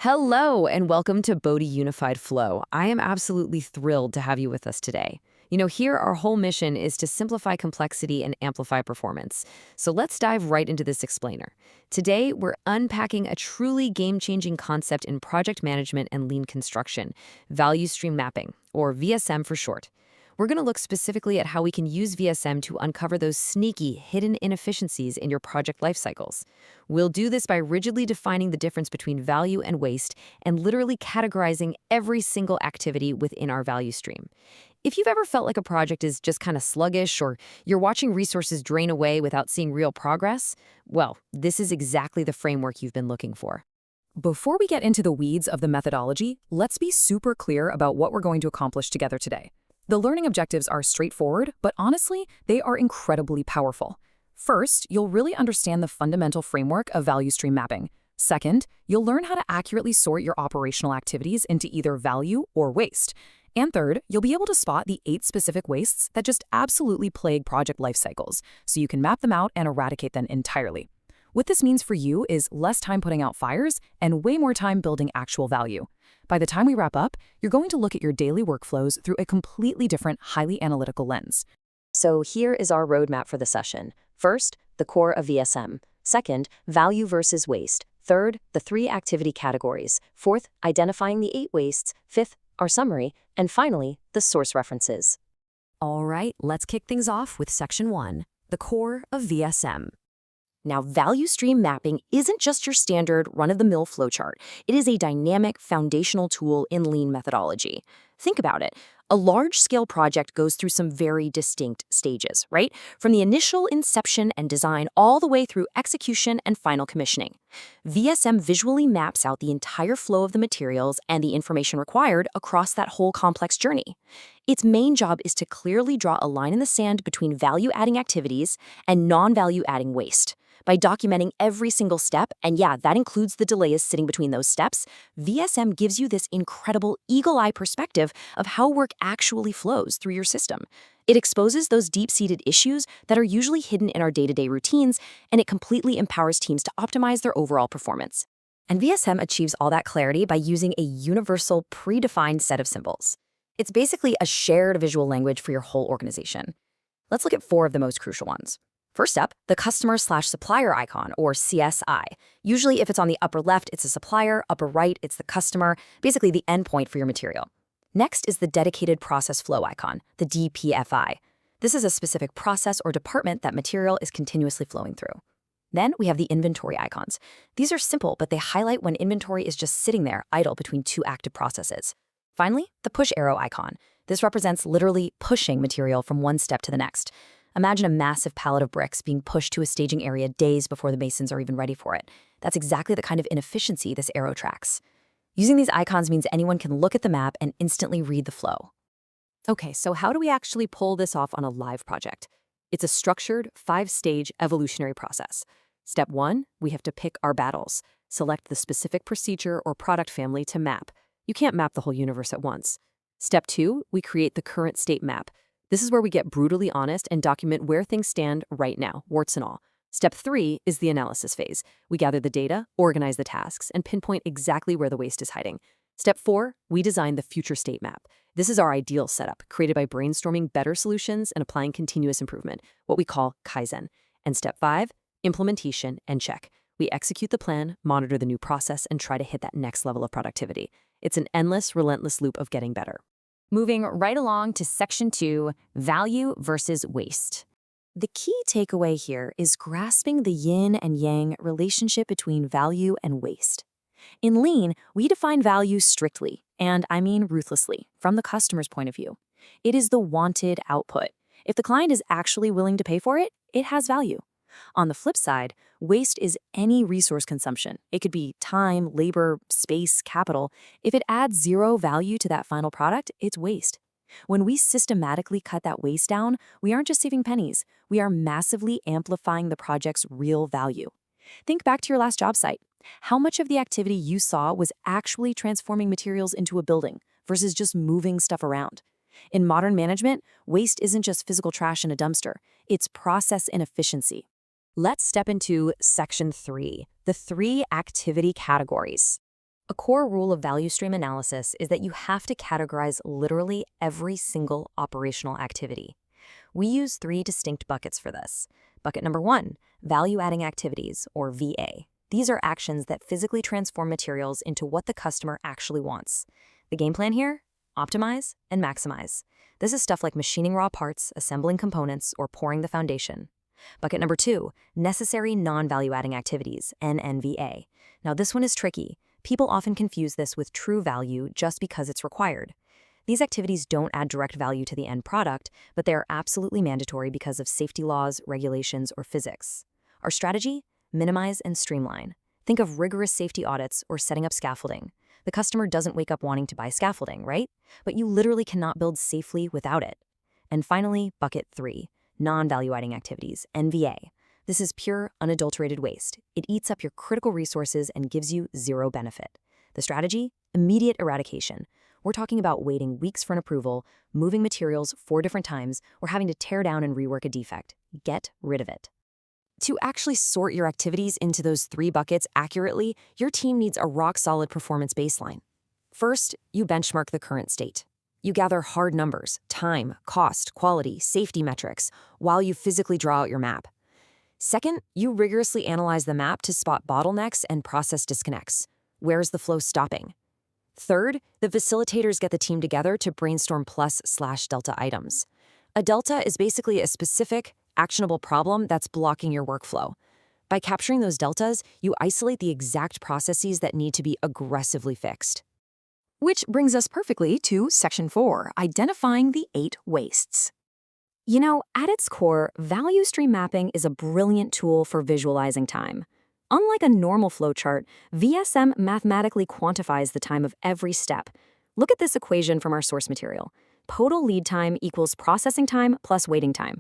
Hello, and welcome to Bodhi Unified Flow. I am absolutely thrilled to have you with us today. Here our whole mission is to simplify complexity and amplify performance. So let's dive right into this explainer. Today, we're unpacking a truly game-changing concept in project management and lean construction, value stream mapping, or VSM for short. We're going to look specifically at how we can use VSM to uncover those sneaky, hidden inefficiencies in your project life cycles. We'll do this by rigidly defining the difference between value and waste and literally categorizing every single activity within our value stream. If you've ever felt like a project is just kind of sluggish or you're watching resources drain away without seeing real progress, well, this is exactly the framework you've been looking for. Before we get into the weeds of the methodology, let's be super clear about what we're going to accomplish together today. The learning objectives are straightforward, but honestly, they are incredibly powerful. First, you'll really understand the fundamental framework of value stream mapping. Second, you'll learn how to accurately sort your operational activities into either value or waste. And third, you'll be able to spot the 8 specific wastes that just absolutely plague project life cycles, so you can map them out and eradicate them entirely. What this means for you is less time putting out fires and way more time building actual value. By the time we wrap up, you're going to look at your daily workflows through a completely different, highly analytical lens. So here is our roadmap for the session. First, the core of VSM. Second, value versus waste. Third, the 3 activity categories. Fourth, identifying the 8 wastes. Fifth, our summary. And finally, the source references. All right, let's kick things off with Section 1, the core of VSM. Now, value stream mapping isn't just your standard run-of-the-mill flowchart. It is a dynamic, foundational tool in lean methodology. Think about it. A large-scale project goes through some very distinct stages, right? From the initial inception and design all the way through execution and final commissioning. VSM visually maps out the entire flow of the materials and the information required across that whole complex journey. Its main job is to clearly draw a line in the sand between value-adding activities and non-value-adding waste. By documenting every single step, and yeah, that includes the delays sitting between those steps, VSM gives you this incredible eagle-eye perspective of how work actually flows through your system. It exposes those deep-seated issues that are usually hidden in our day-to-day routines, and it completely empowers teams to optimize their overall performance. And VSM achieves all that clarity by using a universal, predefined set of symbols. It's basically a shared visual language for your whole organization. Let's look at 4 of the most crucial ones. First up, the customer/supplier icon, or CSI. Usually if it's on the upper left, it's a supplier, upper right, it's the customer, basically the endpoint for your material. Next is the dedicated process flow icon, the DPFI. This is a specific process or department that material is continuously flowing through. Then we have the inventory icons. These are simple, but they highlight when inventory is just sitting there idle between 2 active processes. Finally, the push arrow icon. This represents literally pushing material from one step to the next. Imagine a massive pallet of bricks being pushed to a staging area days before the masons are even ready for it. That's exactly the kind of inefficiency this arrow tracks. Using these icons means anyone can look at the map and instantly read the flow. Okay, so how do we actually pull this off on a live project? It's a structured, 5-stage evolutionary process. Step 1, we have to pick our battles. Select the specific procedure or product family to map. You can't map the whole universe at once. Step 2, we create the current state map. This is where we get brutally honest and document where things stand right now, warts and all. Step 3 is the analysis phase. We gather the data, organize the tasks, and pinpoint exactly where the waste is hiding. Step 4, we design the future state map. This is our ideal setup, created by brainstorming better solutions and applying continuous improvement, what we call Kaizen. And step 5, implementation and check. We execute the plan, monitor the new process, and try to hit that next level of productivity. It's an endless, relentless loop of getting better. Moving right along to Section 2, value versus waste. The key takeaway here is grasping the yin and yang relationship between value and waste. In lean, we define value strictly, and I mean ruthlessly, from the customer's point of view. It is the wanted output. If the client is actually willing to pay for it, it has value. On the flip side, waste is any resource consumption. It could be time, labor, space, capital. If it adds 0 value to that final product, it's waste. When we systematically cut that waste down, we aren't just saving pennies. We are massively amplifying the project's real value. Think back to your last job site. How much of the activity you saw was actually transforming materials into a building versus just moving stuff around? In modern management, waste isn't just physical trash in a dumpster. It's process inefficiency. Let's step into Section 3, the 3 activity categories. A core rule of value stream analysis is that you have to categorize literally every single operational activity. We use 3 distinct buckets for this. Bucket number 1, value-adding activities, or VA. These are actions that physically transform materials into what the customer actually wants. The game plan here? Optimize and maximize. This is stuff like machining raw parts, assembling components, or pouring the foundation. Bucket number 2, necessary non-value-adding activities, NNVA. Now this one is tricky. People often confuse this with true value just because it's required. These activities don't add direct value to the end product, but they are absolutely mandatory because of safety laws, regulations, or physics. Our strategy? Minimize and streamline. Think of rigorous safety audits or setting up scaffolding. The customer doesn't wake up wanting to buy scaffolding, right? But you literally cannot build safely without it. And finally, bucket 3, non-value-adding activities, NVA. This is pure, unadulterated waste. It eats up your critical resources and gives you zero benefit. The strategy? Immediate eradication. We're talking about waiting weeks for an approval, moving materials 4 different times, or having to tear down and rework a defect. Get rid of it. To actually sort your activities into those 3 buckets accurately, your team needs a rock-solid performance baseline. First, you benchmark the current state. You gather hard numbers, time, cost, quality, safety metrics, while you physically draw out your map. Second, you rigorously analyze the map to spot bottlenecks and process disconnects. Where's the flow stopping? Third, the facilitators get the team together to brainstorm plus/delta items. A delta is basically a specific, actionable problem that's blocking your workflow. By capturing those deltas, you isolate the exact processes that need to be aggressively fixed. Which brings us perfectly to Section 4, identifying the 8 wastes. You know, at its core, value stream mapping is a brilliant tool for visualizing time. Unlike a normal flowchart, VSM mathematically quantifies the time of every step. Look at this equation from our source material. Total lead time equals processing time plus waiting time.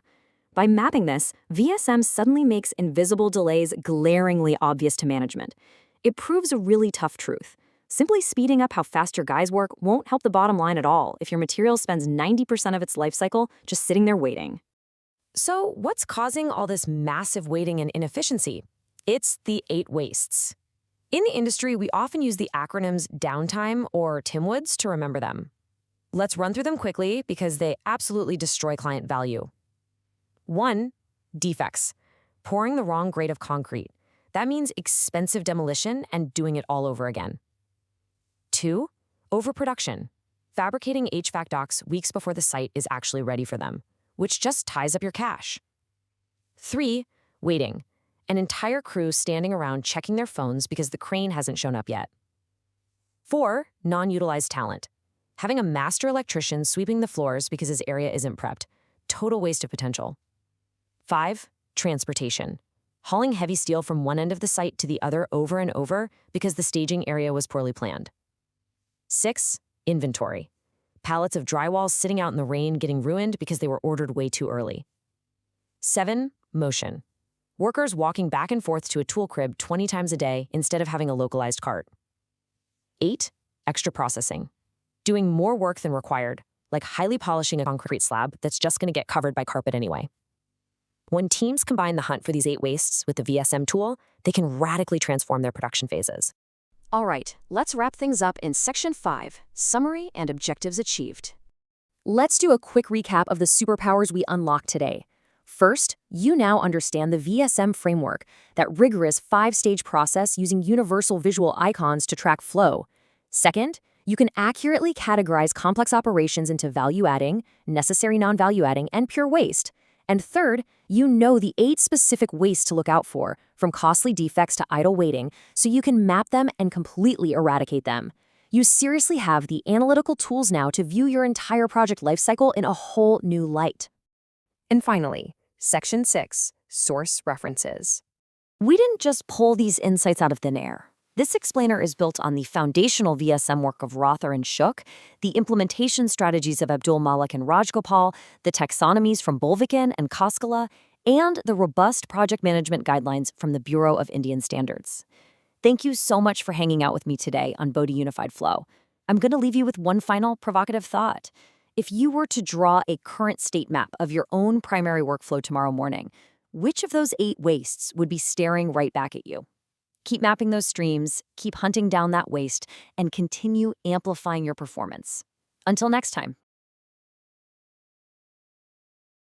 By mapping this, VSM suddenly makes invisible delays glaringly obvious to management. It proves a really tough truth. Simply speeding up how fast your guys work won't help the bottom line at all if your material spends 90% of its life cycle just sitting there waiting. So what's causing all this massive waiting and inefficiency? It's the 8 wastes. In the industry, we often use the acronyms downtime or TIMWOODs to remember them. Let's run through them quickly because they absolutely destroy client value. 1. Defects. Pouring the wrong grade of concrete. That means expensive demolition and doing it all over again. 2. Overproduction. Fabricating HVAC docks weeks before the site is actually ready for them, which just ties up your cash. 3. Waiting. An entire crew standing around checking their phones because the crane hasn't shown up yet. 4. Non-utilized talent. Having a master electrician sweeping the floors because his area isn't prepped. Total waste of potential. 5. Transportation. Hauling heavy steel from one end of the site to the other over and over because the staging area was poorly planned. 6. Inventory. Pallets of drywall sitting out in the rain getting ruined because they were ordered way too early. 7. Motion. Workers walking back and forth to a tool crib 20 times a day instead of having a localized cart. 8. Extra processing. Doing more work than required, like highly polishing a concrete slab that's just going to get covered by carpet anyway. When teams combine the hunt for these 8 wastes with the VSM tool, they can radically transform their production phases. All right, let's wrap things up in Section 5, Summary and Objectives Achieved. Let's do a quick recap of the superpowers we unlocked today. First, you now understand the VSM framework, that rigorous 5-stage process using universal visual icons to track flow. Second, you can accurately categorize complex operations into value-adding, necessary non-value-adding, and pure waste. And third, you know the 8 specific wastes to look out for, from costly defects to idle waiting, so you can map them and completely eradicate them. You seriously have the analytical tools now to view your entire project lifecycle in a whole new light. And finally, Section 6, Source References. We didn't just pull these insights out of thin air. This explainer is built on the foundational VSM work of Rother and Shook, the implementation strategies of Abdul Malik and Rajgopal, the taxonomies from Bolvikin and Koskela, and the robust project management guidelines from the Bureau of Indian Standards. Thank you so much for hanging out with me today on Bodhi Unified Flow. I'm going to leave you with one final provocative thought. If you were to draw a current state map of your own primary workflow tomorrow morning, which of those 8 wastes would be staring right back at you? Keep mapping those streams, keep hunting down that waste, and continue amplifying your performance. Until next time.